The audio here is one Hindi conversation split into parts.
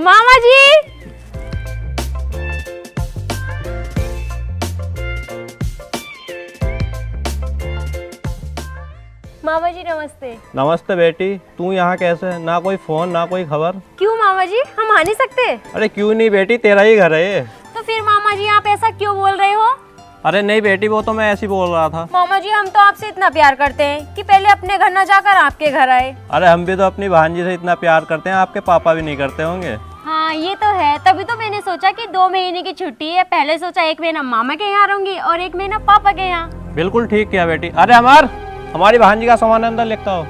मामा जी। मामा जी नमस्ते। नमस्ते बेटी, तू यहाँ कैसे? ना कोई फोन ना कोई खबर। क्यों मामा जी, हम आ नहीं सकते? अरे क्यों नहीं बेटी, तेरा ही घर है ये। तो फिर मामा जी आप ऐसा क्यों बोल रहे हो? अरे नहीं बेटी, वो तो मैं ऐसे ही बोल रहा था। मामा जी हम तो आपसे इतना प्यार करते हैं कि पहले अपने घर न जाकर आपके घर आए। अरे हम भी तो अपनी भांजी से इतना प्यार करते हैं, आपके पापा भी नहीं करते होंगे। हाँ ये तो है, तभी तो मैंने सोचा कि 2 महीने की छुट्टी है, पहले सोचा 1 महीना मामा के यहाँ रहूंगी और 1 महीना पापा के यहाँ। बिल्कुल ठीक किया बेटी। अरे हमारी भांजी का सामान अंदर लिखता हो।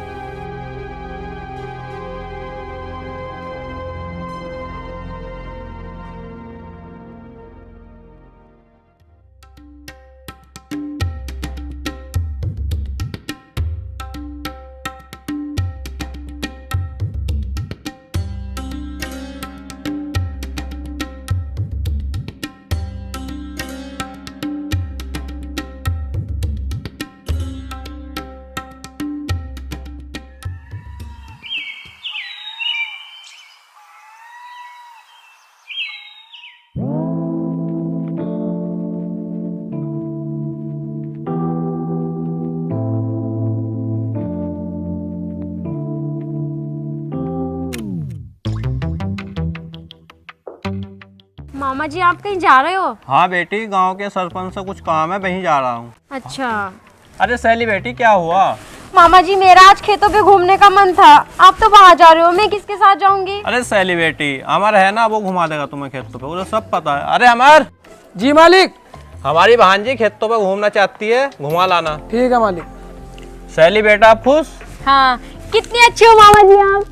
मामा जी आप कहीं जा रहे हो? हाँ बेटी, गांव के सरपंच से कुछ काम है, वहीं जा रहा हूँ। अच्छा। अरे सैली बेटी, क्या हुआ? मामा जी मेरा आज खेतों पे घूमने का मन था, आप तो बाहर जा रहे हो, मैं किसके साथ जाऊंगी? अरे सैली बेटी, अमर है ना, वो घुमा देगा तुम्हें खेतों पे, उसे सब पता है। अरे अमर। जी मालिक। हमारी भांजी खेतों पे घूमना चाहती है, घुमा लाना। ठीक है मालिक। सैली बेटा आप खुश? हाँ, कितने अच्छे हो मामा जी आप।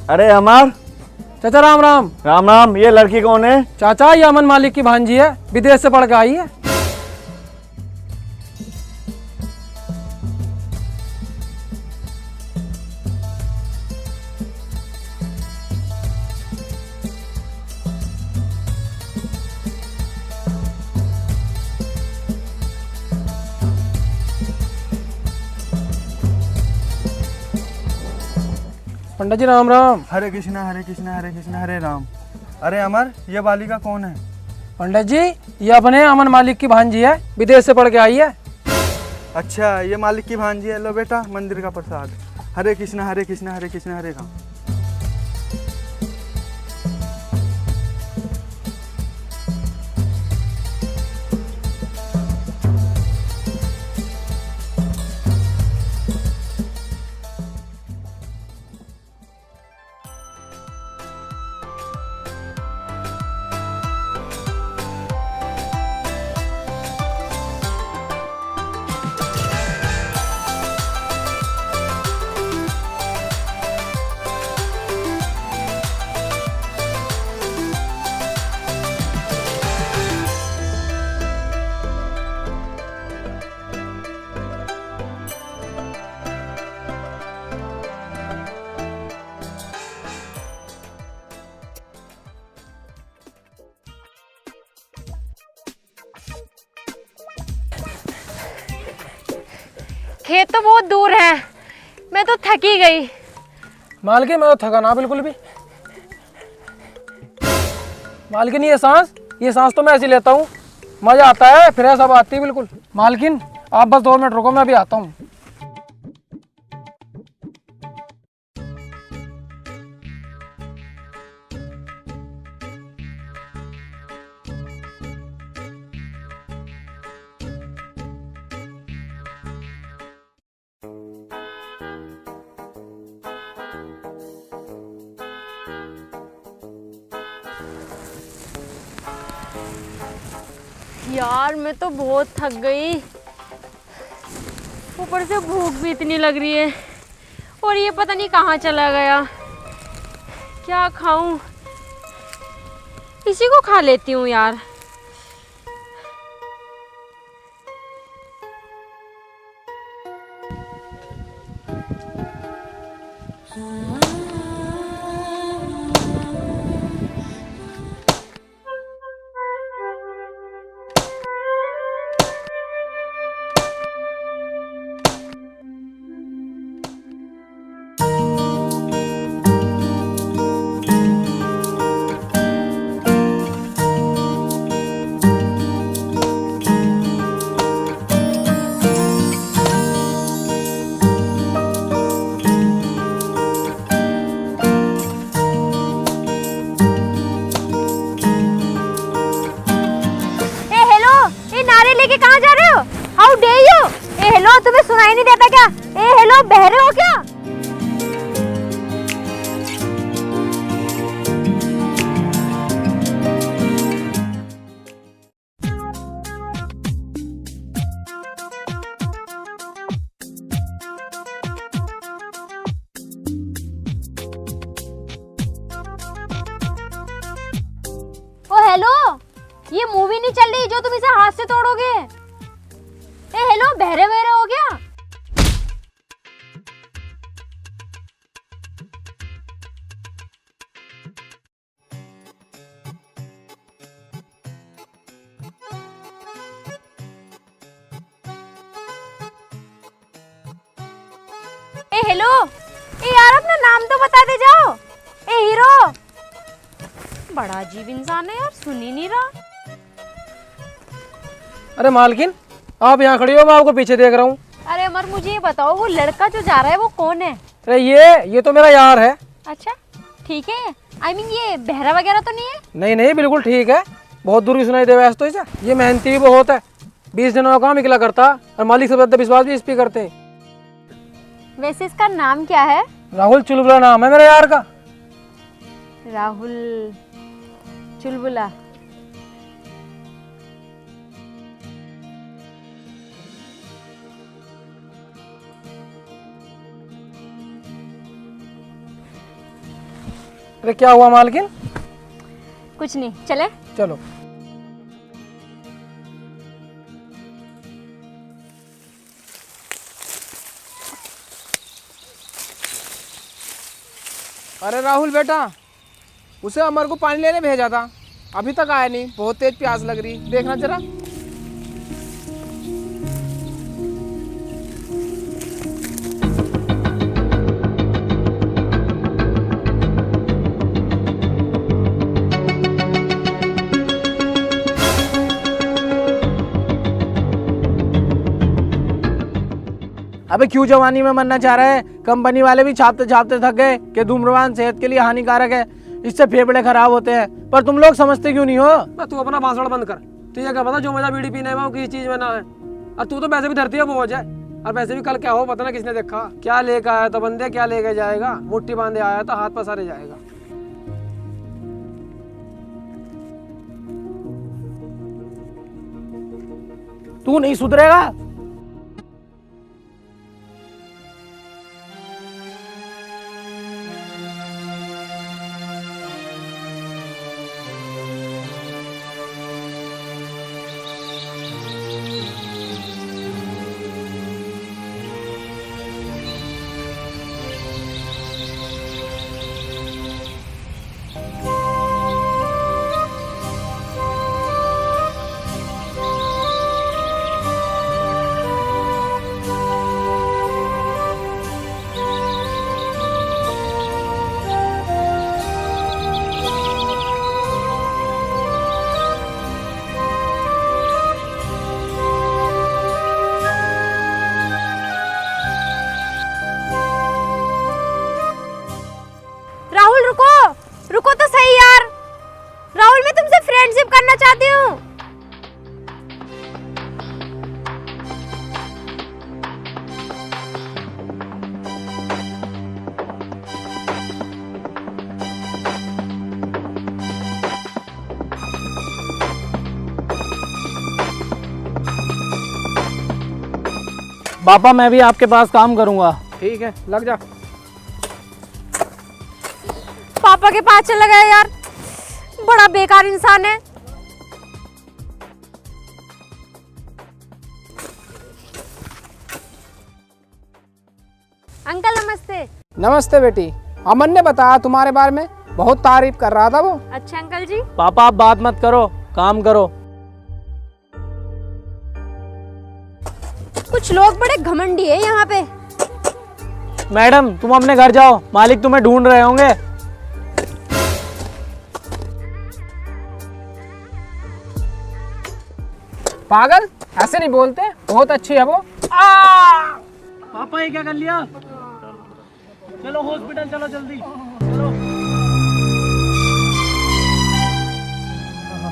अरे अमर। चाचा राम राम। राम राम। ये लड़की कौन है? चाचा ये अमन मालिक की भांजी है, विदेश से पढ़ के आई है। पंडित जी राम राम। हरे कृष्णा हरे कृष्णा हरे कृष्णा हरे राम। अरे अमर, ये बालिका कौन है? पंडित जी ये अपने अमन मालिक की भांजी है, विदेश से पढ़ के आई है। अच्छा, ये मालिक की भांजी है। लो बेटा, मंदिर का प्रसाद। हरे कृष्णा हरे कृष्णा हरे कृष्णा हरे राम। खेत तो बहुत दूर है, मैं तो थकी गई। मालकिन मैं तो थका ना बिल्कुल भी। मालकिन ये सांस तो मैं ऐसी लेता हूँ, मजा आता है, फ्रेश हवा आती है बिल्कुल। मालकिन आप बस 2 मिनट रुको, मैं अभी आता हूँ। यार मैं तो बहुत थक गई, ऊपर से भूख भी इतनी लग रही है और ये पता नहीं कहाँ चला गया। क्या खाऊं? इसी को खा लेती हूँ यार। लेके कहाँ जा रहे हो? How day you? A hello, तुम्हें सुनाई नहीं देता क्या? ए हेलो, बहरे हो क्या? ओ हेलो, ये मूवी नहीं चल रही जो तुम इसे हाथ से तोड़ोगे। ए हेलो, बहरे बहरे हो गया? ए हेलो, ए यार अपना नाम तो बता दे जाओ। ए हीरो, बड़ा अजीब इंसान है यार, सुन ही नहीं रहा। अरे मालकिन, आप यहाँ खड़ी हो, मैं आपको पीछे देख रहा हूँ। अरे अमर, मुझे ये बताओ, वो लड़का जो जा रहा है वो कौन है? अरे ये तो मेरा यार है। अच्छा ठीक है, I mean, ये बहरा वगैरह तो नहीं है? नहीं नहीं, बिल्कुल ठीक है। बहुत दूर की सुनाई दे वैसे तो इसे। ये मेहनती भी बहुत है, 20 दिनों का काम निकला करता, और मालिक से ज्यादा विश्वास भी इस पे करते। वैसे इसका नाम क्या है? राहुल चुलबुला नाम है मेरे यार का। राहुल चुलबुला। अरे क्या हुआ मालकिन? कुछ नहीं, चले। चलो। अरे राहुल बेटा, उसे अमर को पानी लेने भेजा था, अभी तक आया नहीं। बहुत तेज प्यास लग रही, देखना जरा। अबे क्यों जवानी में मरना चाह रहा है? कंपनी वाले भी छापते छापते थक गए कि धूम्रपान सेहत के लिए हानिकारक है, इससे फेफड़े खराब होते हैं। पर तुम लोग समझते क्यों नहीं हो? तू अपना भाषण बंद कर। तुझे क्या पता जो मजा बीड़ी पीने में वो किस चीज में ना है। और तू तो वैसे भी धरती है बोझ है, और वैसे भी कल क्या हो पता ना किसने देखा। क्या लेकर आया था बंदे, क्या लेके जाएगा? मुट्ठी बांधे आया था, हाथ पसारे जाएगा। तू नहीं सुधरेगा। राहुल रुको, रुको तो सही यार। राहुल, मैं तुमसे फ्रेंडशिप करना चाहती हूँ। पापा मैं भी आपके पास काम करूंगा। ठीक है, लग जा। पापा के पास चला गया यार, बड़ा बेकार इंसान है। अंकल नमस्ते। नमस्ते बेटी। अमन ने बताया तुम्हारे बारे में, बहुत तारीफ कर रहा था वो। अच्छा अंकल जी। पापा आप बात मत करो, काम करो। कुछ लोग बड़े घमंडी है यहाँ पे। मैडम तुम अपने घर जाओ, मालिक तुम्हें ढूंढ रहे होंगे। पागल, ऐसे नहीं बोलते, बहुत अच्छी है वो। पापा ये क्या कर लिया? चलो हॉस्पिटल चलो जल्दी चलो।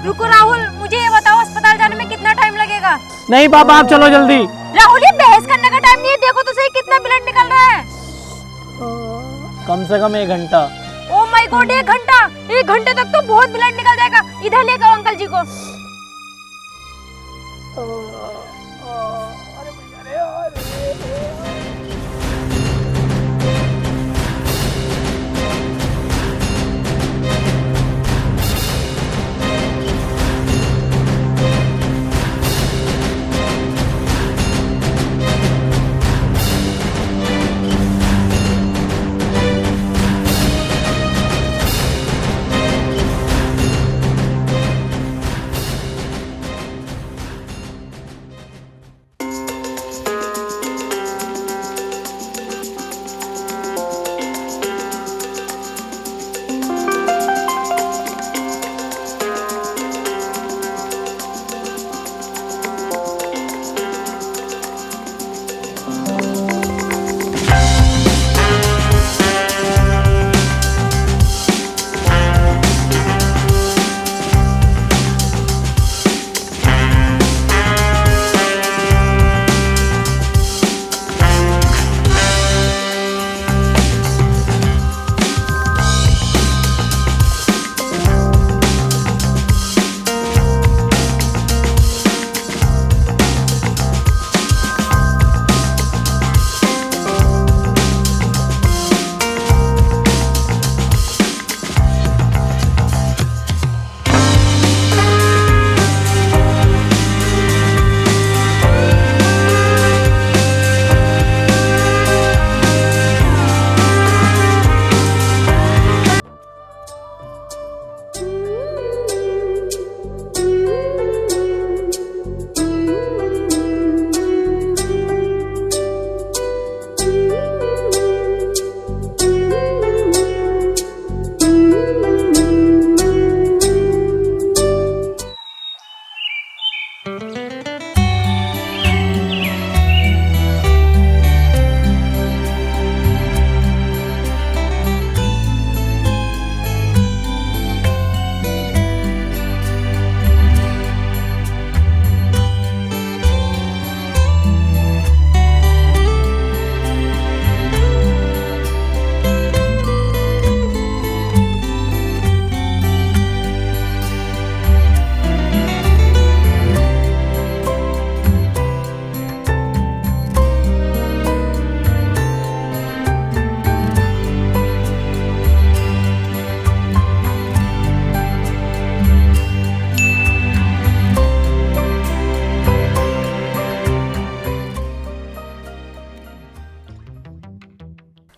रुको राहुल, मुझे ये बताओ अस्पताल जाने में कितना टाइम लगेगा? नहीं पापा आप चलो जल्दी। राहुल ये बहस करने का टाइम नहीं है, देखो तो सही कितना ब्लड निकल रहा है। कम से कम 1 घंटा। ओ माय गॉड 1 घंटा! 1 घंटे तक तो बहुत ब्लड निकल जाएगा। इधर ले जाओ अंकल जी को।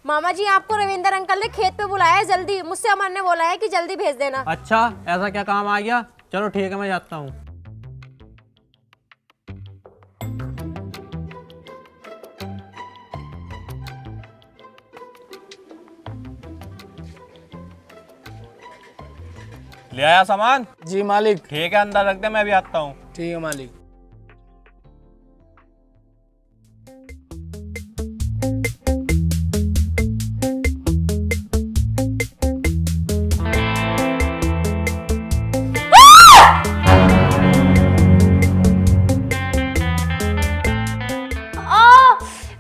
मामा जी आपको रविंदर अंकल ने खेत पे बुलाया है, जल्दी। मुझसे अमन ने बोला है कि जल्दी भेज देना। अच्छा ऐसा क्या काम आ गया? चलो ठीक है मैं जाता हूँ। ले आया सामान? जी मालिक। ठीक है अंदर रख दे, मैं भी आता हूँ। ठीक है मालिक।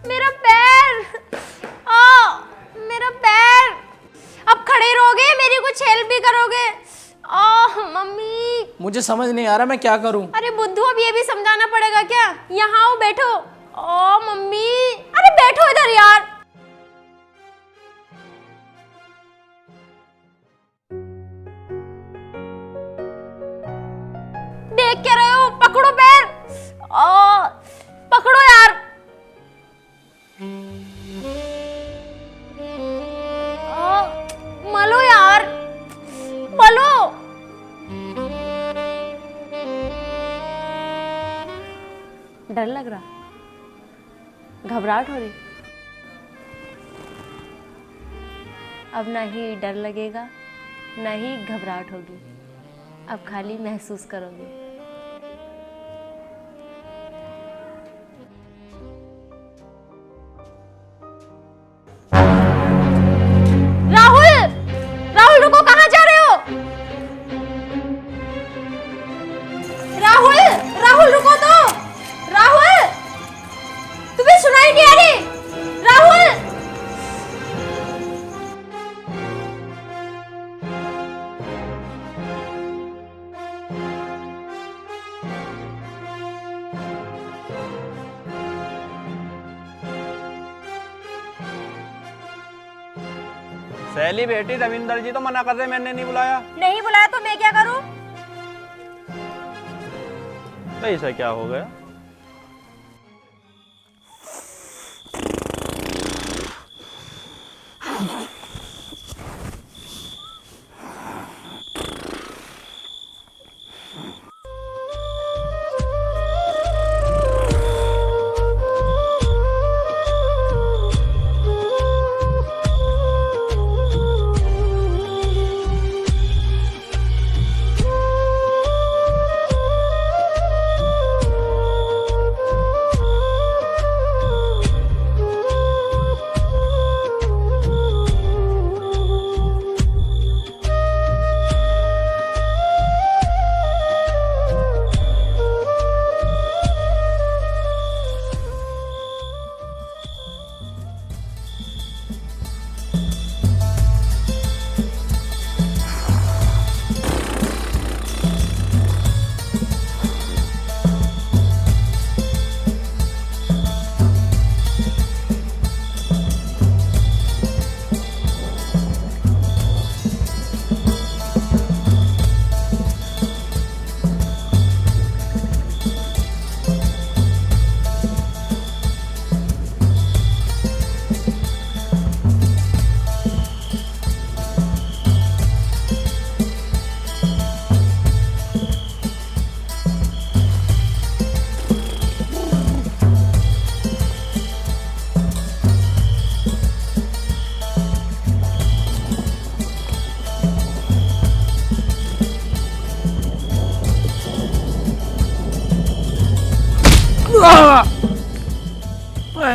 मेरा पैर! मेरा पैर! अब खड़े रहोगे, मेरी कुछ हेल्प भी करोगे? मम्मी मुझे समझ नहीं आ रहा मैं क्या करूं। अरे बुद्धू अब ये भी समझाना पड़ेगा क्या? यहाँ आओ बैठो। ओ मम्मी, अरे बैठो इधर यार। देख क्या रहे हो? पकड़ो पैर। पकड़ो यार। डर लग रहा, घबराहट हो रही? अब ना ही डर लगेगा ना ही घबराहट होगी, अब खाली महसूस करोगे। राहुल, राहुल रुको, कहाँ जा रहे हो? राहुल, राहुल रुको तो, राहुल, तुम्हें सुनाई नहीं आ रही? राहुल, सैली बेटी, रविंदर जी तो मना कर रहे, मैंने नहीं बुलाया। नहीं बुलाया तो मैं क्या करूं? तो इसे क्या हो गया?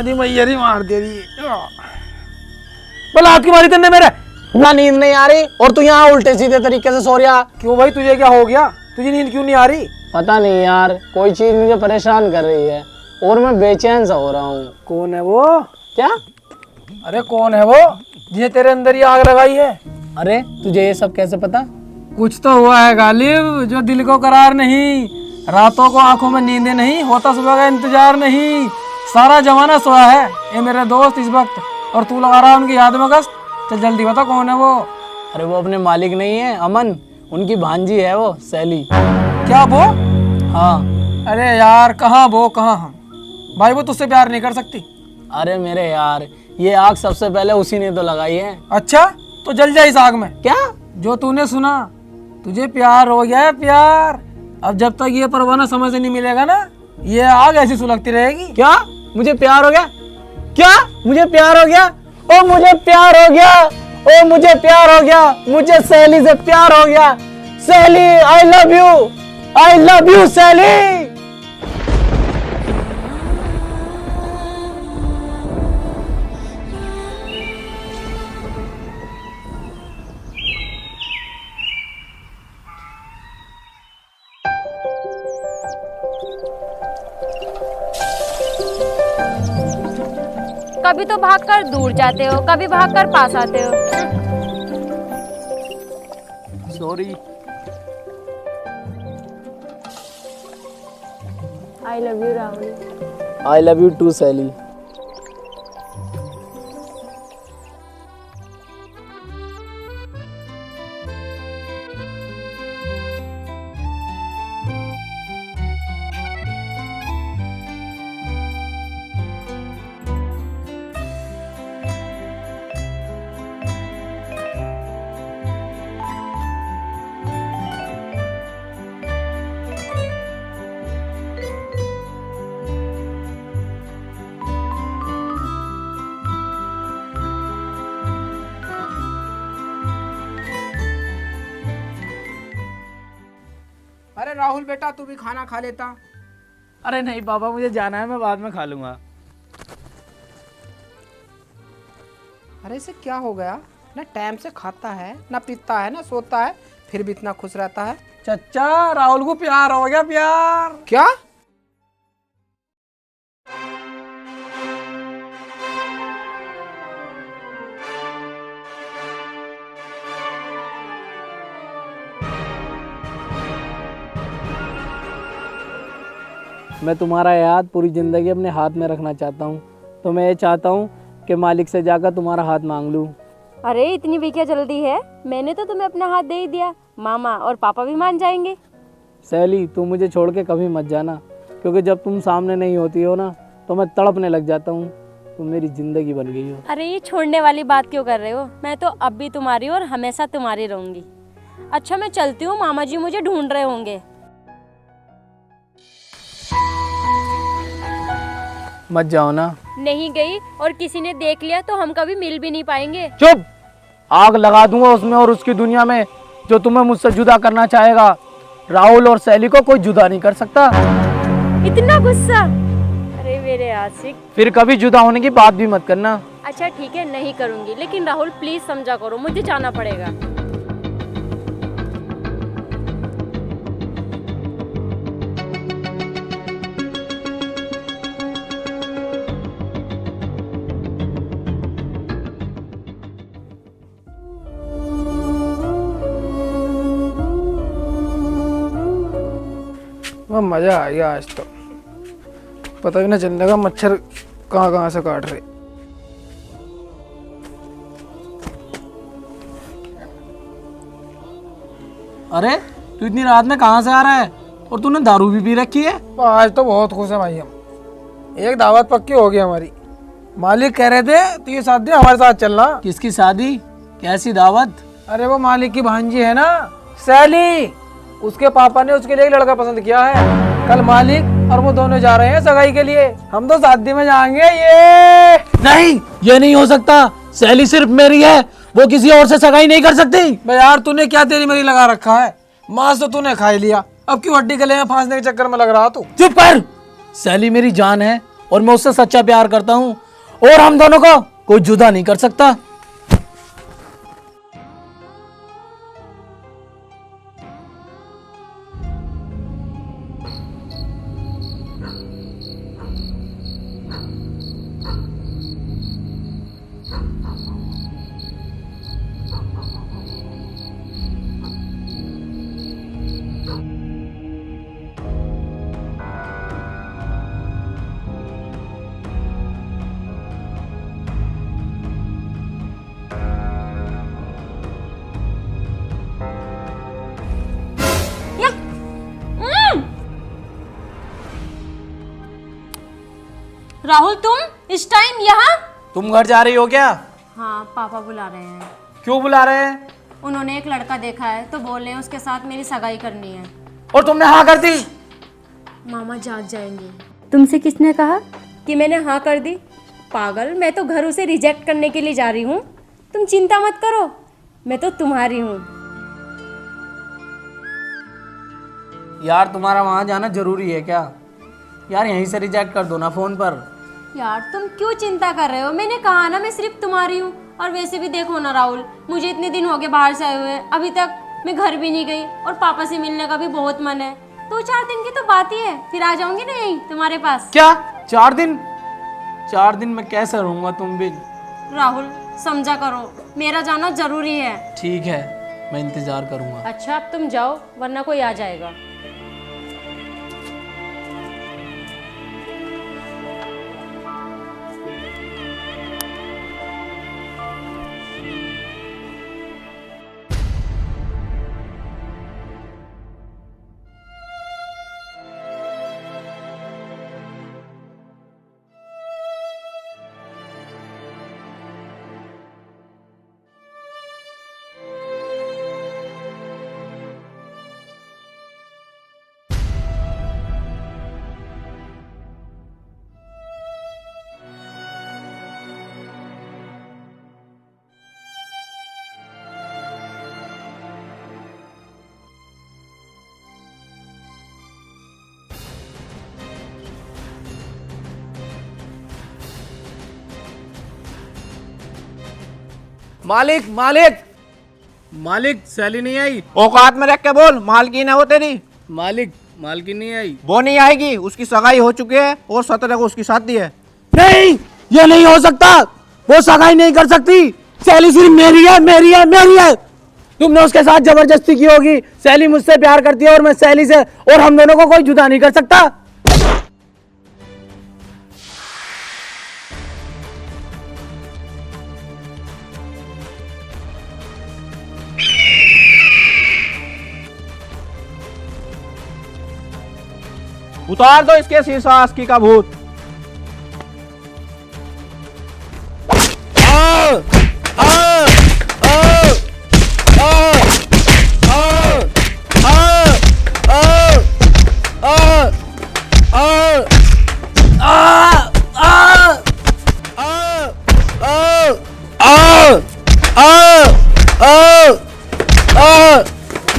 मेरी मैयरी मार दे रही है। बोला आपकी मारी तेने मेरे? ना नींद नहीं आ रही और तू यहाँ उल्टे सीधे तरीके से सो रहा। क्यों भाई, तुझे क्या हो गया? तुझे नींद क्यों नहीं आ रही? पता नहीं यार, कोई चीज मुझे परेशान कर रही है और मैं बेचैन सा हो रहा हूँ। कौन है वो? क्या? अरे कौन है वो जिसे तेरे अंदर ही आग लगाई है? अरे तुझे ये सब कैसे पता? कुछ तो हुआ है गालिब, जो दिल को करार नहीं, रातों को आंखों में नींदें नहीं, होता सुबह का इंतजार नहीं, सारा जमाना सोया है ये मेरे दोस्त इस वक्त, और तू लगा रहा है उनकी याद में गश्त। चल जल्दी बता कौन है वो? अरे वो अपने मालिक नहीं है अमन, उनकी भांजी है वो सैली। क्या वो? हाँ। अरे यार कहाँ वो कहाँ हम? भाई वो तुझसे प्यार नहीं कर सकती। अरे मेरे यार, ये आग सबसे पहले उसी ने तो लगाई है। अच्छा तो जल जा इस आग में। क्या? जो तूने सुना, तुझे प्यार हो गया है प्यार। अब जब तक ये परवाना समय से नहीं मिलेगा ना, ये आग ऐसी सुलगती रहेगी। क्या मुझे प्यार हो गया? क्या मुझे प्यार हो गया? ओ मुझे प्यार हो गया, ओ मुझे प्यार हो गया, मुझे सैली से प्यार हो गया। सैली आई लव यू सैली। कभी तो भागकर दूर जाते हो, कभी भागकर पास आते हो। Sorry. I love you Rahul. I love you too Sally. Rahul बेटा तू भी खाना खा लेता। अरे नहीं पापा, मुझे जाना है, मैं बाद में खा लूंगा। अरे इसे क्या हो गया, ना टाइम से खाता है, ना पीता है, ना सोता है, फिर भी इतना खुश रहता है। चचा राहुल को प्यार हो गया, प्यार। क्या? मैं तुम्हारा याद पूरी ज़िंदगी अपने हाथ में रखना चाहता हूँ, तो मैं ये चाहता हूँ कि मालिक से जाकर तुम्हारा हाथ मांग लूँ। अरे इतनी भी क्या जल्दी है, मैंने तो तुम्हें अपना हाथ दे ही दिया, मामा और पापा भी मान जाएंगे। सैली, तुम मुझे छोड़ के कभी मत जाना, क्योंकि जब तुम सामने नहीं होती हो ना तो मैं तड़पने लग जाता हूँ। तुम मेरी ज़िंदगी बन गई हो। अरे ये छोड़ने वाली बात क्यों कर रहे हो, मैं तो अब भी तुम्हारी और हमेशा तुम्हारी रहूंगी। अच्छा मैं चलती हूँ, मामा जी मुझे ढूंढ रहे होंगे। मत जाओ ना। नहीं गई और किसी ने देख लिया तो हम कभी मिल भी नहीं पाएंगे। चुप! आग लगा दूंगा उसमें और उसकी दुनिया में जो तुम्हें मुझसे जुदा करना चाहेगा। राहुल और सैली को कोई जुदा नहीं कर सकता। इतना गुस्सा? अरे मेरे आशिक। फिर कभी जुदा होने की बात भी मत करना। अच्छा ठीक है, नहीं करूंगी, लेकिन राहुल प्लीज समझा करो, मुझे जाना पड़ेगा। वह मजा आ गया आज तो, पता भी ना चलने का मच्छर कहाँ कहाँ से काट रहे। अरे तू इतनी रात में कहाँ से आ रहा है, और तूने दारू भी पी रखी है? आज तो बहुत खुश है भाई हम, एक दावत पक्की हो गई हमारी। मालिक कह रहे थे तो ये शादी हमारे साथ चलना। किसकी शादी? कैसी दावत? अरे वो मालिक की भांजी है ना सैली, उसके पापा ने उसके लिए एक लड़का पसंद किया है। कल मालिक और वो दोनों जा रहे हैं सगाई के लिए, हम तो शादी में जाएंगे। ये नहीं, ये नहीं हो सकता। सैली सिर्फ मेरी है, वो किसी और से सगाई नहीं कर सकती। बे यार तूने क्या तेरी मेरी लगा रखा है, मांस तो तूने खा ही लिया, अब क्यों हड्डी गले में फांसने के चक्कर में लग रहा तू। चुप कर! सैली मेरी जान है और मैं उससे सच्चा प्यार करता हूँ, और हम दोनों को कोई जुदा नहीं कर सकता। राहुल तुम इस टाइम यहाँ? तुम घर जा रही हो क्या? हाँ पापा बुला रहे हैं। क्यों बुला रहे हैं? उन्होंने एक लड़का देखा है तो बोल रहे हैं उसके साथ मेरी सगाई करनी है। और तुमने हाँ कर दी? मामा जाग जाएंगे। तुमसे किसने कहा कि मैंने हाँ कर दी? पागल, मैं तो घर उसे रिजेक्ट करने के लिए जा रही हूँ। तुम चिंता मत करो, मैं तो तुम्हारी हूँ। यार तुम्हारा वहां जाना जरूरी है क्या? यार यहीं से रिजेक्ट कर दो ना फोन पर। यार तुम क्यों चिंता कर रहे हो, मैंने कहा ना मैं सिर्फ तुम्हारी हूँ। और वैसे भी देखो ना राहुल, मुझे इतने दिन हो गए बाहर से आए हुए, अभी तक मैं घर भी नहीं गई और पापा से मिलने का भी बहुत मन है। 2-4 दिन की तो बात ही है, फिर आ जाऊंगी ना यहीं तुम्हारे पास। क्या 4 दिन? 4 दिन में कैसे रहूंगा तुम भी? राहुल समझा करो, मेरा जाना जरूरी है। ठीक है, मैं इंतजार करूंगा। अच्छा अब तुम जाओ वरना कोई आ जाएगा। मालिक मालिक मालिक सैली नहीं आई। औकात में रख के बोल, मालकिन है वो तेरी। मालिक मालकिन नहीं आई। वो नहीं आएगी, उसकी सगाई हो चुकी है और 17 को उसकी शादी है। नहीं, ये नहीं हो सकता। वो सगाई नहीं कर सकती। सैली सिर्फ मेरी है, मेरी है, मेरी है। तुमने उसके साथ जबरदस्ती की होगी। सैली मुझसे प्यार करती है और मैं सैली से, और हम दोनों को कोई जुदा नहीं कर सकता। उतार दो इसके शीशा आस्की का भूत।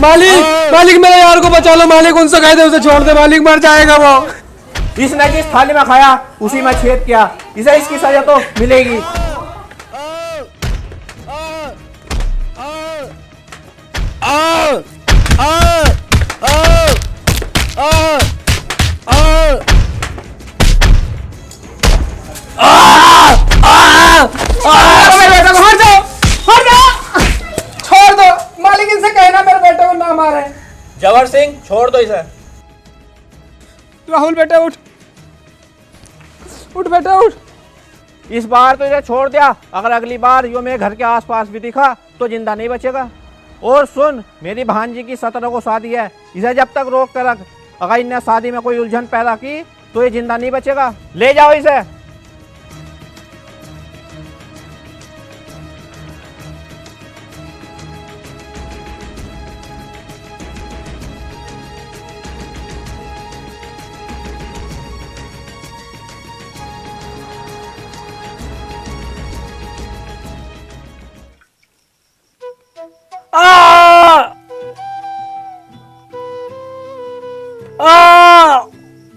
मालिक मालिक मेरे यार को बचा लो मालिक, उनसे कह दे उसे छोड़ दे मालिक, मर जाएगा वो। इसने जिस थाली में खाया उसी में छेद किया, इसे इसकी सजा तो मिलेगी। छोड़ दो मालिक, इनसे कहना मेरे बेटे को ना मारे। जबर सिंह छोड़ दो इसे। राहुल बेटा उठ, उठ बेटा उठ। इस बार तो इसे छोड़ दिया, अगर अगली बार यो मेरे घर के आसपास भी दिखा तो जिंदा नहीं बचेगा। और सुन, मेरी भांजी की 17 को शादी है, इसे जब तक रोक कर रख। अगर इनने शादी में कोई उलझन पैदा की तो ये जिंदा नहीं बचेगा। ले जाओ इसे।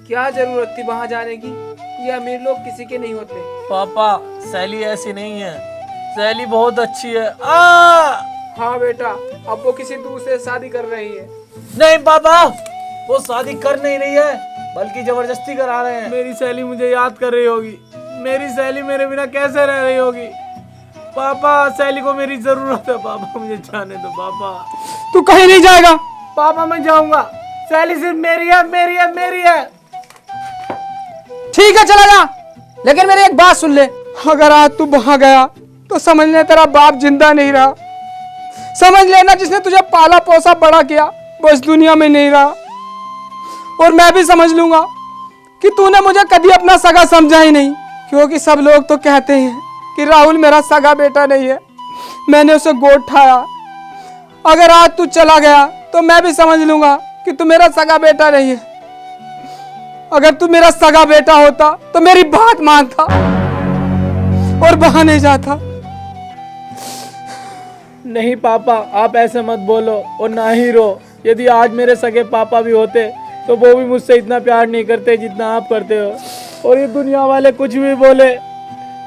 क्या जरूरत थी वहां जाने की? ये अमीर लोग किसी के नहीं होते। पापा, सैली ऐसी नहीं है। सैली बहुत अच्छी है। हाँ बेटा, अब वो किसी दूसरे से शादी कर रही है। नहीं पापा, वो शादी कर नहीं रही है, बल्कि जबरदस्ती करा रहे हैं। मेरी सैली मुझे याद कर रही होगी। मेरी सैली मेरे बिना कैसे रह रही होगी? पापा, सैली को मेरी जरूरत है। पापा मुझे जाने दो। पापा तू कहीं नहीं जाएगा। पापा मैं जाऊंगा। सैली सिर्फ मेरी है, मेरी है, मेरी है। ठीक है चला जा, लेकिन मेरी एक बात सुन ले। अगर आज तू वहां गया तो समझ ले तेरा बाप जिंदा नहीं रहा। समझ लेना जिसने तुझे पाला पोसा बड़ा किया वो इस दुनिया में नहीं रहा। और मैं भी समझ लूंगा कि तूने मुझे कभी अपना सगा समझा ही नहीं, क्योंकि सब लोग तो कहते हैं कि राहुल मेरा सगा बेटा नहीं है। मैंने उसे गोद ठाया। अगर आज तू चला गया तो मैं भी समझ लूंगा कि तू मेरा सगा बेटा नहीं है। अगर तू मेरा सगा बेटा होता तो मेरी बात मानता और वहां नहीं जाता। नहीं पापा, आप ऐसे मत बोलो और ना ही रो। यदि आज मेरे सगे पापा भी होते तो वो भी मुझसे इतना प्यार नहीं करते जितना आप करते हो। और ये दुनिया वाले कुछ भी बोले,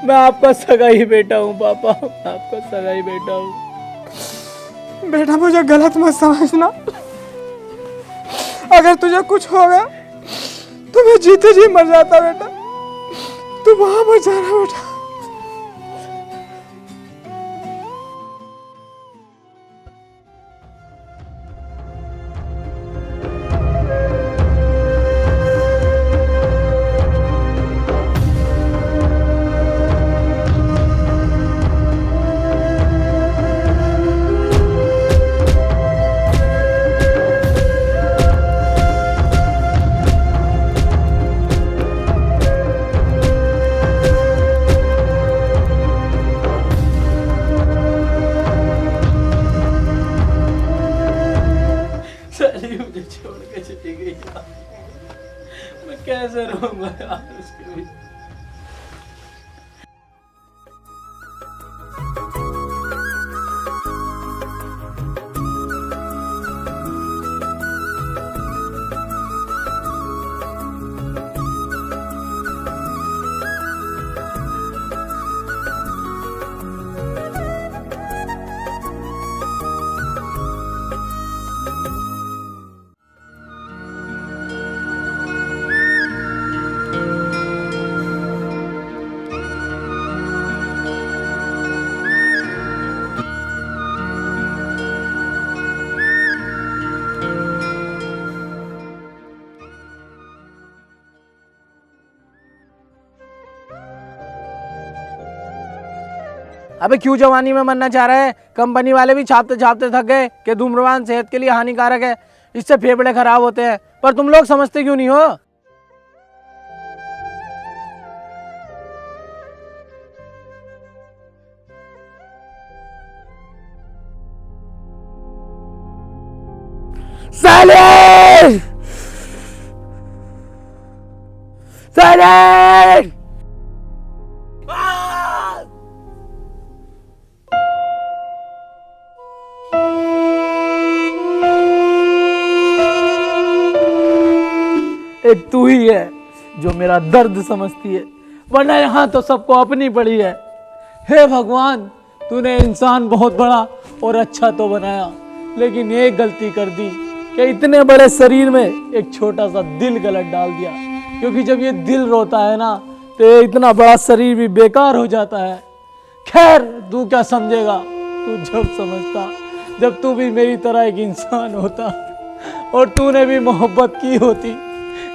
मैं आपका सगा ही बेटा हूँ पापा, आपका सगा ही बेटा हूँ। बेटा मुझे गलत मत समझना। अगर तुझे कुछ हो गया तो मैं जीते जी मर जाता बेटा। तू वहां मर जाना बेटा। मुझे छोड़ के चली गई यार, मैं कैसे रहूंगा यार उसके भी। अबे क्यों जवानी में मरना चाह रहा है? कंपनी वाले भी छापते छापते थक गए कि धूम्रपान सेहत के लिए हानिकारक है, इससे फेफड़े खराब होते हैं, पर तुम लोग समझते क्यों नहीं हो? साले! साले! एक तू ही है जो मेरा दर्द समझती है, वरना यहाँ तो सबको अपनी पड़ी है। हे भगवान, तूने इंसान बहुत बड़ा और अच्छा तो बनाया, लेकिन एक गलती कर दी कि इतने बड़े शरीर में एक छोटा सा दिल गलत डाल दिया, क्योंकि जब ये दिल रोता है ना तो ये इतना बड़ा शरीर भी बेकार हो जाता है। खैर, तू क्या समझेगा, तू जब समझता जब तू भी मेरी तरह एक इंसान होता और तूने भी मोहब्बत की होती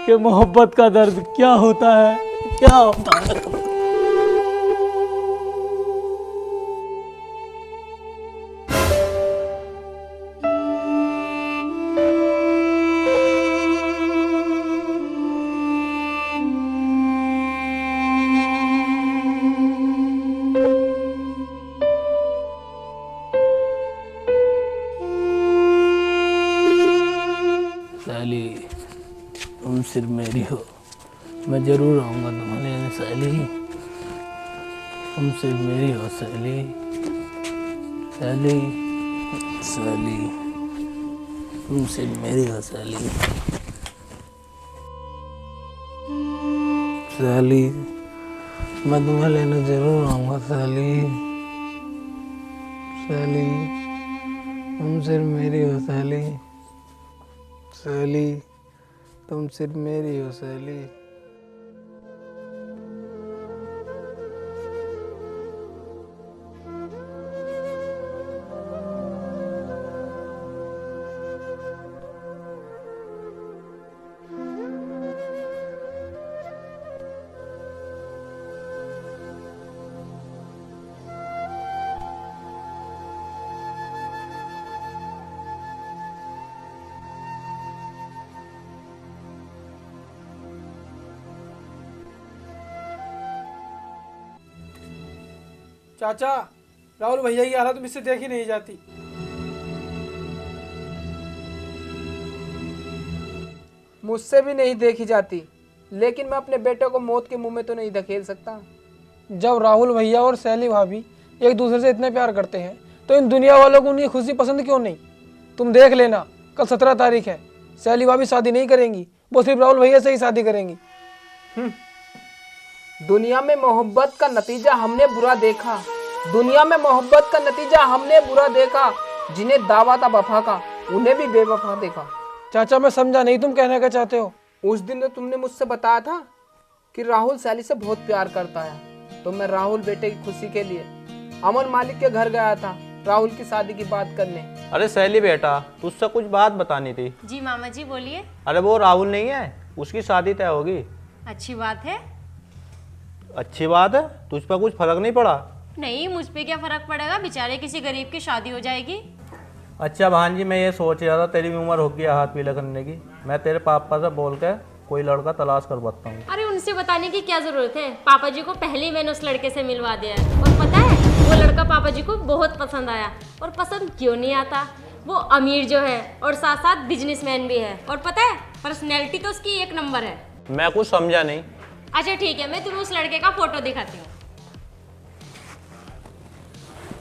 कि मोहब्बत का दर्द क्या होता है, क्या होता है। साली, तुम सिर्फ मेरी हो, मैं जरूर आऊँगा तुम्हारे लिए साली, तुम सिर्फ मेरी हो साली, साली, साली, तुम सिर्फ मेरी हो साली, साली, मैं तुम्हें लेने जरूर आऊँगा साली, साली, तुम सिर्फ मेरी हो साली, साली, तुम सिर्फ मेरी हो साली। चाचा, राहुल भैया की हालत मुझसे देखी नहीं जाती। मुझसे भी नहीं देखी जाती, लेकिन मैं अपने बेटे को मौत के मुंह में तो नहीं धकेल सकता। जब राहुल भैया और सैली भाभी एक दूसरे से इतने प्यार करते हैं तो इन दुनिया वालों को उनकी खुशी पसंद क्यों नहीं? तुम देख लेना, कल 17 तारीख है, सैली भाभी शादी नहीं करेंगी, वो सिर्फ राहुल भैया से ही शादी करेंगी। दुनिया में मोहब्बत का नतीजा हमने बुरा देखा, दुनिया में मोहब्बत का नतीजा हमने बुरा देखा, जिन्हें दावा था वफा का उन्हें भी बेवफा देखा। चाचा, मैं समझा नहीं तुम कहना क्या चाहते हो। उस दिन तो तुमने मुझसे बताया था कि राहुल सैली से बहुत प्यार करता है, तो मैं राहुल बेटे की खुशी के लिए अमन मालिक के घर गया था राहुल की शादी की बात करने। अरे सैली बेटा, तुझसे कुछ बात बतानी थी। जी मामा जी बोलिए। अरे वो राहुल नहीं है, उसकी शादी तय होगी। अच्छी बात है। अच्छी बात है, तुझ पर कुछ फर्क नहीं पड़ा? नहीं, मुझ पे क्या फर्क पड़ेगा, बेचारे किसी गरीब की शादी हो जाएगी। अच्छा भांजी, मैं ये सोच रहा था तेरी भी उम्र होगी हाथ पीला करने की, मैं तेरे पापा से बोल के कोई लड़का तलाश करवाता हूँ। अरे उनसे बताने की क्या जरूरत है, पापा जी को पहले ही मैंने उस लड़के से मिलवा दिया है। और पता है, वो लड़का पापा जी को बहुत पसंद आया। और पसंद क्यों नहीं आता, वो अमीर जो है और साथ साथ बिजनेसमैन भी है, और पता है पर्सनैलिटी तो उसकी 1 नंबर है। मैं कुछ समझा नहीं। अच्छा ठीक है, मैं तुम्हें उस लड़के का फोटो दिखाती हूँ।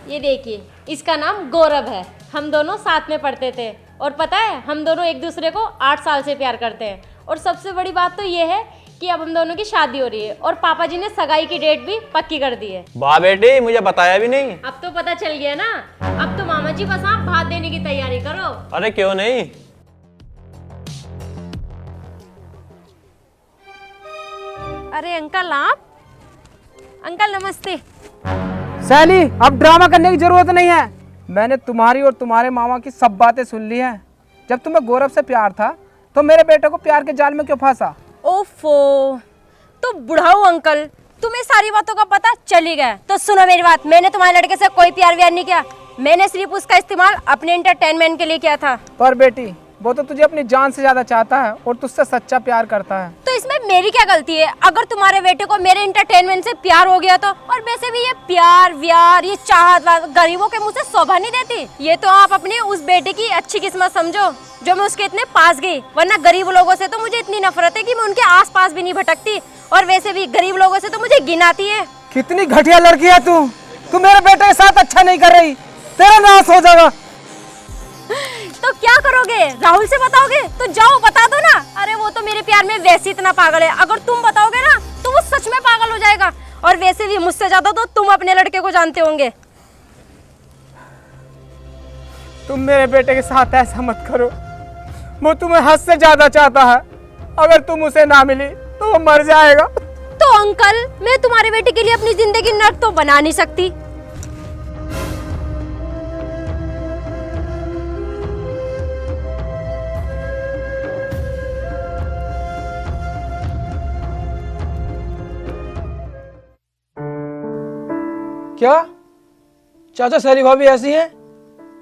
ये देखिए, इसका नाम गौरव है, हम दोनों साथ में पढ़ते थे, और पता है हम दोनों एक दूसरे को 8 साल से प्यार करते हैं। और सबसे बड़ी बात तो ये है कि अब हम दोनों की शादी हो रही है, और पापा जी ने सगाई की डेट भी पक्की कर दी है। वाह बेटी, मुझे बताया भी नहीं। अब तो पता चल गया ना, अब तो मामा जी बस आप भात देने की तैयारी करो। अरे क्यों नहीं। अरे अंकल, आप अंकल नमस्ते। सैली, अब ड्रामा करने की जरूरत नहीं है, मैंने तुम्हारी और तुम्हारे मामा की सब बातें सुन ली हैं। जब तुम्हें गौरव से प्यार था तो मेरे बेटे को प्यार के जाल में क्यों फंसा? ओफो, तो बुढ़ाऊ अंकल तुम्हें सारी बातों का पता चल ही गया। तो सुनो मेरी बात, मैंने तुम्हारे लड़के से कोई प्यार व्यार नहीं किया, मैंने सिर्फ उसका इस्तेमाल अपने एंटरटेनमेंट के लिए किया था। पर बेटी वो तो तुझे अपनी जान से ज्यादा चाहता है और तुझसे सच्चा प्यार करता है। तो इसमें मेरी क्या गलती है? अगर तुम्हारे बेटे को मेरे एंटरटेनमेंट से प्यार हो गया तो, और वैसे भी ये प्यार व्यार, ये चाहत गरीबों के मुंह से शोभा नहीं देती। ये तो आप अपने उस बेटे की अच्छी किस्मत समझो जो मैं उसके इतने पास गई, वरना गरीब लोगों से तो मुझे इतनी नफरत है कि मैं उनके आस पास भी नहीं भटकती, और वैसे भी गरीब लोगों से तो मुझे घिन आती है। कितनी घटिया लड़की है तू मेरे बेटे के साथ अच्छा नहीं कर रही, तेरा नाश हो जाएगा। तो क्या करोगे? राहुल से बताओगे? तो जाओ बता दो ना। अरे वो तो मेरे प्यार में वैसे इतना पागल है, अगर तुम बताओगे ना तो वो सच में पागल हो जाएगा, और वैसे भी मुझसे ज्यादा तो तुम अपने लड़के को जानते होंगे। तुम मेरे बेटे के साथ ऐसा मत करो, वो तुम्हें हद से ज्यादा चाहता है, अगर तुम उसे ना मिली तो वो मर जाएगा। तो अंकल, मैं तुम्हारे बेटे के लिए अपनी जिंदगी नर्क तो बना नहीं सकती। क्या चाचा सैली भाभी ऐसी हैं?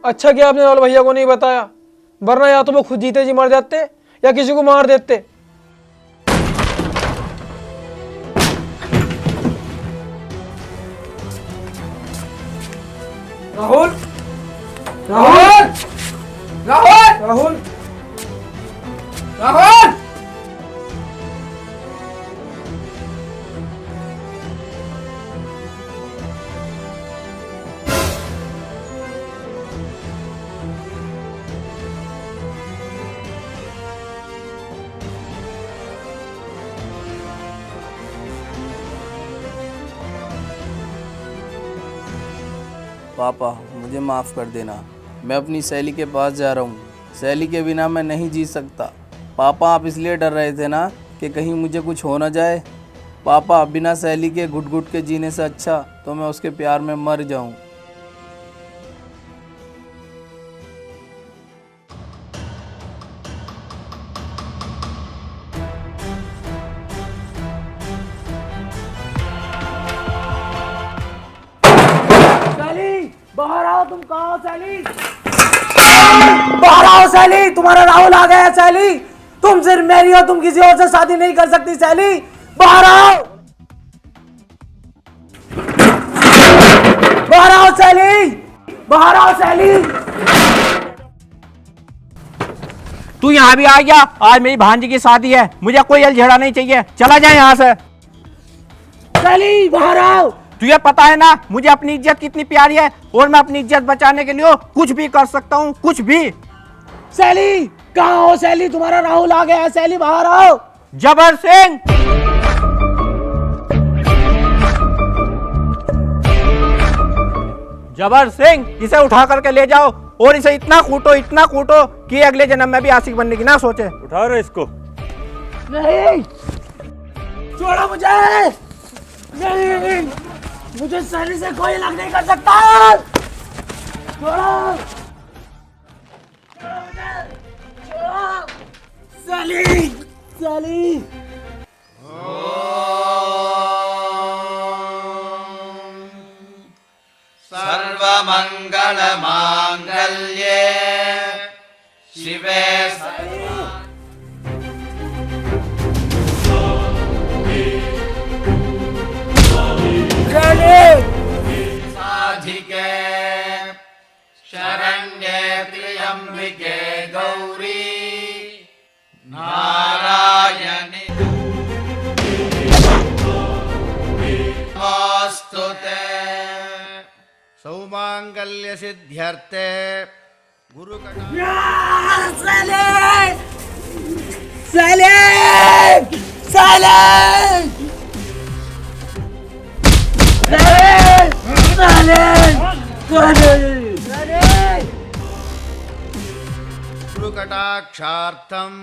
अच्छा किया आपने राहुल भैया को नहीं बताया, वरना या तो वो खुद जीते जी मर जाते या किसी को मार देते। राहुल राहुल राहुल राहुल राहुल पापा मुझे माफ़ कर देना, मैं अपनी सहेली के पास जा रहा हूँ। सहेली के बिना मैं नहीं जी सकता। पापा आप इसलिए डर रहे थे ना कि कहीं मुझे कुछ हो ना जाए। पापा बिना सहेली के घुट घुट के जीने से अच्छा तो मैं उसके प्यार में मर जाऊँ। बाहर आओ, तुम कहाँ हो सैली? बाहर आओ सैली, तुम्हारा राहुल आ गया है सैली। तुम सिर्फ मेरी हो, तुम किसी और से शादी नहीं कर सकती सैली। बाहर आओ, बाहर आओ सैली, बाहर आओ सैली। तू यहाँ भी आ गया? आज मेरी भांजी की शादी है, मुझे कोई अलझेड़ा नहीं चाहिए, चला जाए यहाँ से। सैली बाहर आओ। तुझे पता है ना मुझे अपनी इज्जत कितनी प्यारी है, और मैं अपनी इज्जत बचाने के लिए कुछ भी कर सकता हूँ, कुछ भी। सैली कहाँ हो सैली? तुम्हारा राहुल आ गया है सैली, बाहर आओ। जबर सिंह, जबर सिंह, इसे उठा करके ले जाओ और इसे इतना कूटो कि अगले जन्म में भी आशिक बनने की ना सोचे। उठा रहे इसको। नहीं, छोड़ो मुझे। नहीं, मुझे सैली से कोई अलग नहीं कर सकता। छोड़ो, छोड़ो मुझे, छोड़ो। सैली, सैली। सर्वमंगल मांगल्ये शिवे साधिके शरण्ये त्र्यंबिके गौरी नारायणी नमोस्तुते। सौमांगल्य सिद्ध्यर्थे गुरु सैली, सैली, सैली, गुरु कटाक्षार्थम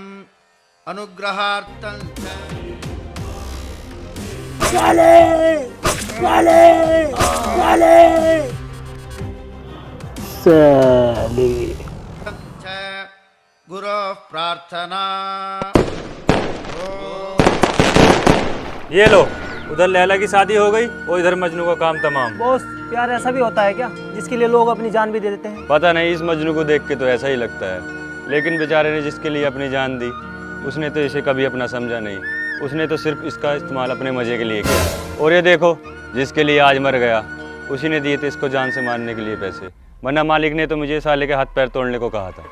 अनुग्रहार्थम गुरु प्रार्थना। ये लो उधर लैला की शादी हो गई और इधर मजनू का काम तमाम। बॉस, प्यार ऐसा भी होता है क्या, जिसके लिए लोग अपनी जान भी दे देते हैं? पता नहीं, इस मजनू को देख के तो ऐसा ही लगता है, लेकिन बेचारे ने जिसके लिए अपनी जान दी उसने तो इसे कभी अपना समझा नहीं। उसने तो सिर्फ इसका इस्तेमाल अपने मज़े के लिए किया। और ये देखो, जिसके लिए आज मर गया उसी ने दिए थे इसको जान से मारने के लिए पैसे, वरना मालिक ने तो मुझे साले के हाथ पैर तोड़ने को कहा था।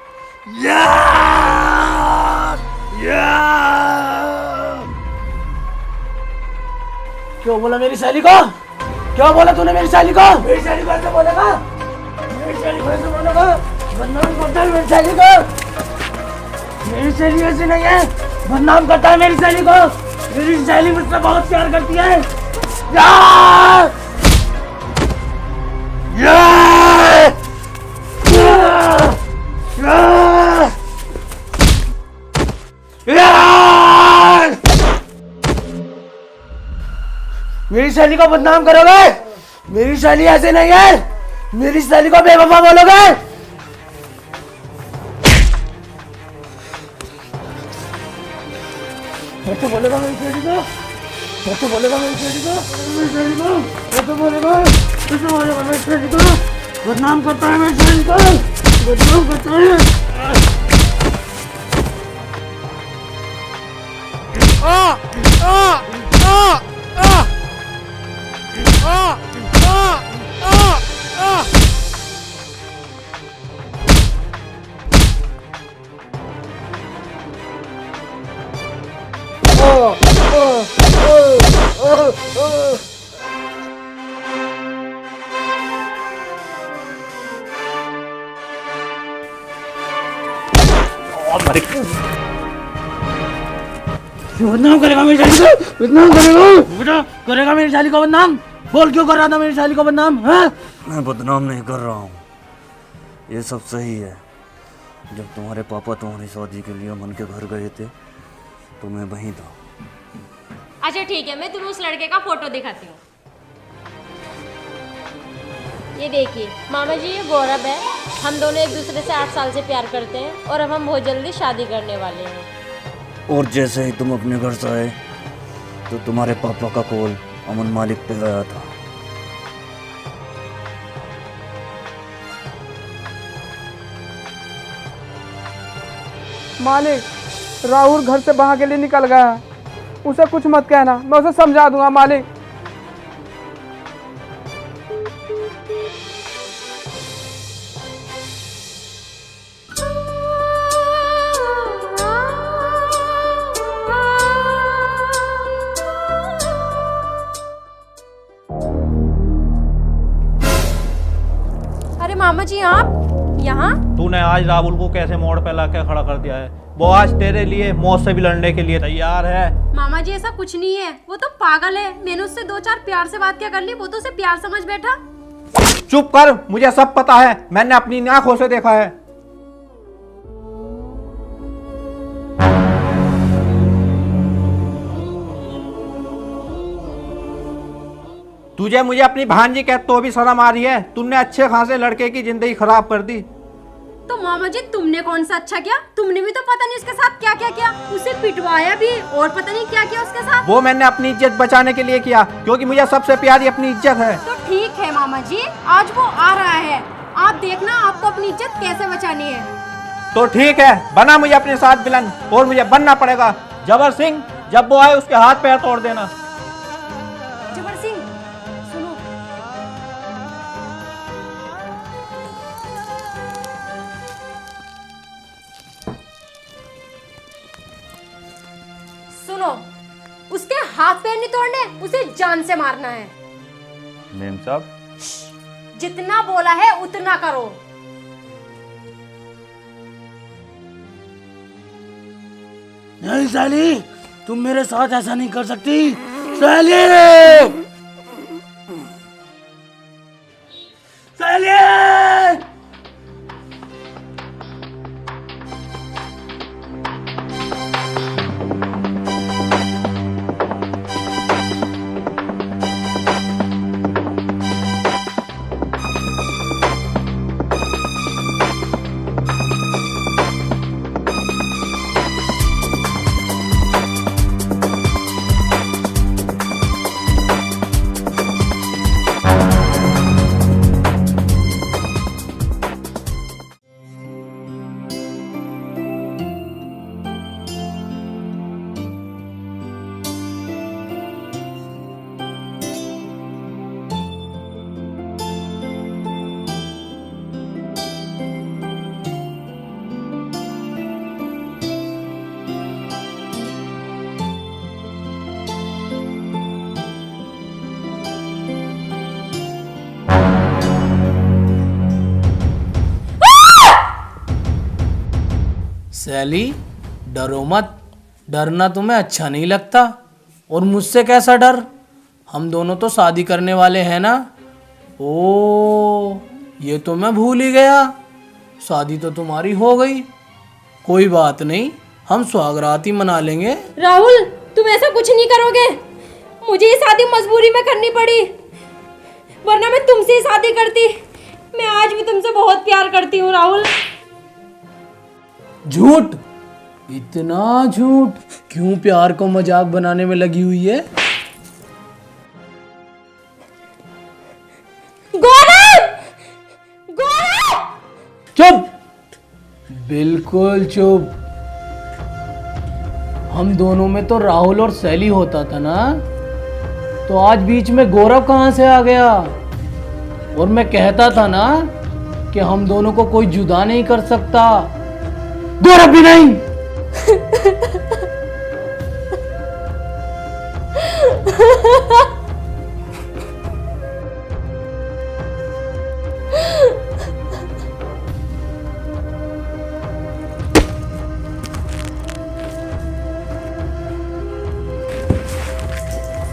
क्यों बोला मेरी सहेली को? क्यों बोला तूने मेरी सहेली को? मेरी सहेली को ऐसे बोलेगा? मेरी सहेली को ऐसे बोलेगा? बदनाम करता है मेरी सहेली को। मेरी सहेली ऐसी नहीं है, बदनाम करता है मेरी सहेली को। मेरी सहेली मुझसे बहुत प्यार करती है। यार! यार! यार! यार! मेरी सहेली को बदनाम करोगे? मेरी सहेली ऐसे नहीं है। मेरी सहेली को बेवफा बोलोगे? ऐसे बोलेगा मेरी सहेली को? ऐसे बोलेगा मेरी सहेली को? मेरी सहेली को ऐसे बोलेगा? ऐसे बोलेगा मेरी सहेली को? बदनाम करता है मेरी सहेली को, बदनाम करता है। बदनाम करेगा मेरी शादी को, बदनाम करेगा बेटा, करेगा मेरी शादी को बदनाम। बोल क्यों कर रहा था मेरी शादी को बदनाम? मैं बदनाम नहीं कर रहा हूँ, ये सब सही है। जब तुम्हारे पापा तुम्हारी शादी के लिए अमन के घर गए थे तो मैं वहीं था। अच्छा ठीक है, मैं तुम्हें उस लड़के का फोटो दिखाती हूँ। ये देखिए मामा जी, ये गौरव है। हम दोनों एक दूसरे से 8 साल से प्यार करते हैं और अब हम बहुत जल्दी शादी करने वाले हैं। और जैसे ही तुम अपने घर से आए तो तुम्हारे पापा का कॉल अमन मालिक पे गया था। मालिक, राहुल घर से बाहर के लिए निकल गया है। उसे कुछ मत कहना, मैं उसे समझा दूंगा मालिक। अरे मामा जी, आप यहाँ? तूने आज राहुल को कैसे मोड़ पे लाके खड़ा कर दिया है? वो आज तेरे लिए मौत से भी लड़ने के लिए तैयार है। मामा जी ऐसा कुछ नहीं है, वो तो पागल है। मैंने उससे 2-4 प्यार से बात क्या कर ली, वो तो उसे प्यार समझ बैठा। चुप कर, मुझे सब पता है, मैंने अपनी आंखों से देखा है। तुझे मुझे अपनी भांजी कह तो भी शर्म आ रही है? तुमने अच्छे खासे लड़के की जिंदगी खराब कर दी। तो मामा जी तुमने कौन सा अच्छा किया? तुमने भी तो पता नहीं उसके साथ क्या क्या किया। उसे पिटवाया भी और पता नहीं क्या किया उसके साथ। वो मैंने अपनी इज्जत बचाने के लिए किया, क्योंकि मुझे सबसे प्यारी अपनी इज्जत है। तो ठीक है मामा जी, आज वो आ रहा है, आप देखना आपको अपनी इज्जत कैसे बचानी है। तो ठीक है, बना मुझे अपने साथ विलन, और मुझे बनना पड़ेगा जबर सिंह। जब वो आए उसके हाथ पैर तोड़ देना। जबर सिंह सुनो, सुनो, उसके हाथ पैर नहीं तोड़ने, उसे जान से मारना है। मेम साहब, जितना बोला है उतना करो। नहीं साली, तुम मेरे साथ ऐसा नहीं कर सकती साली। साली! सैली, डरो मत। डरना तुम्हें अच्छा नहीं लगता। और मुझसे कैसा डर? हम दोनों तो शादी करने वाले हैं ना। ओ, ये तो मैं भूल ही गया। शादी तो तुम्हारी हो गई। कोई बात नहीं, हम सुहागरात ही मना लेंगे। राहुल, तुम ऐसा कुछ नहीं करोगे। मुझे ये शादी मजबूरी में करनी पड़ी, वरना मैं तुमसे ही शादी करती। मैं आज भी तुमसे बहुत प्यार करती हूँ राहुल। झूठ, इतना झूठ क्यों प्यार को मजाक बनाने में लगी हुई है? गौरव! गौरव! चुप, बिल्कुल चुप। हम दोनों में तो राहुल और सैली होता था ना, तो आज बीच में गौरव कहां से आ गया? और मैं कहता था ना कि हम दोनों को कोई जुदा नहीं कर सकता। गौरव भी नहीं।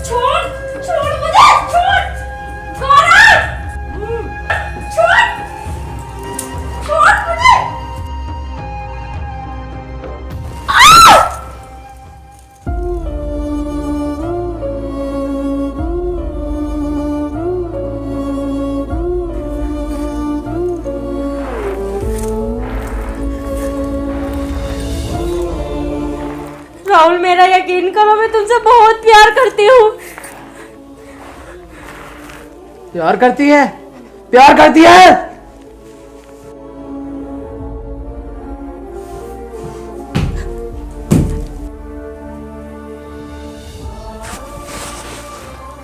छोड़, छोड़ मुझे, छोड़! गौरव! छोड़! छोड़ मुझे! राहुल, मेरा यकीन करो, मैं तुमसे बहुत प्यार करती हूँ। प्यार करती है? प्यार करती है?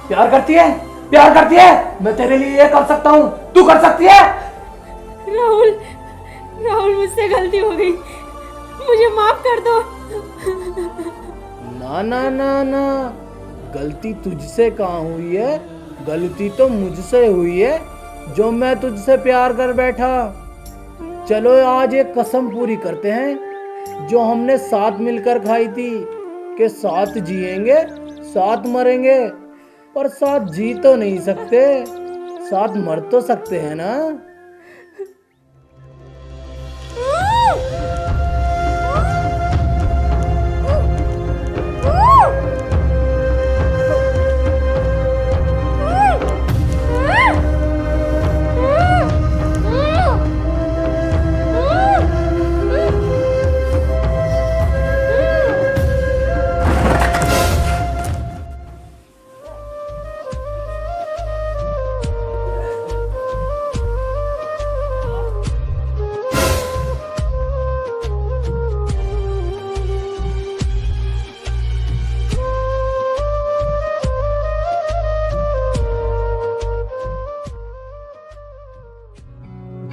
प्यार करती है? प्यार करती है? मैं तेरे लिए ये कर सकता हूँ, तू कर सकती है? राहुल, राहुल, मुझसे गलती हो गई, मुझे माफ कर दो। ना ना ना ना, गलती तुझसे कहाँ हुई है? गलती तो मुझसे हुई है, जो मैं तुझसे प्यार कर बैठा। चलो आज एक कसम पूरी करते हैं, जो हमने साथ मिलकर खाई थी, कि साथ जिएंगे, साथ मरेंगे, पर साथ जी तो नहीं सकते, साथ मर तो सकते हैं ना।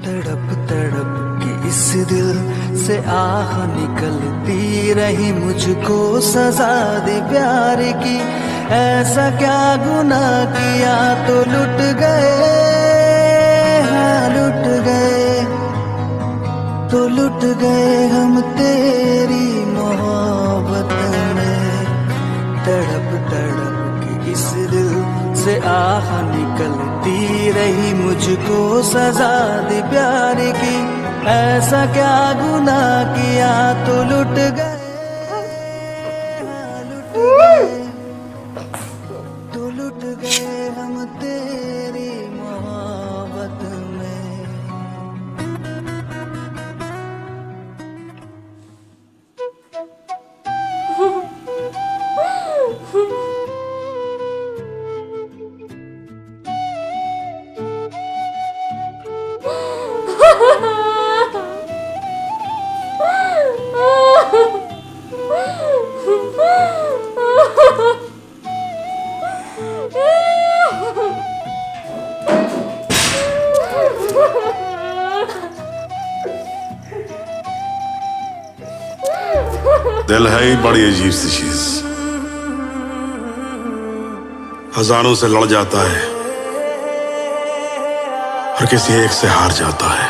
तड़प तड़प के इस दिल से आह निकलती रही, मुझको सजा दे प्यार की। ऐसा क्या गुनाह किया तो लुट गए, हाँ लुट गए, तो लुट गए हम तेरी मोहब्बत में। तड़प तड़प के इस दिल से आह निकलती रही, मुझको सजा दे प्यार की। ऐसा क्या गुनाह किया तो लुट गए, लुट गए, तो लुट गए हम तेरी मोहब्बत में। दिल है ही बड़ी अजीब सी चीज, हजारों से लड़ जाता है और किसी एक से हार जाता है।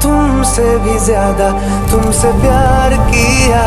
तुम तुमसे भी ज्यादा तुमसे प्यार किया।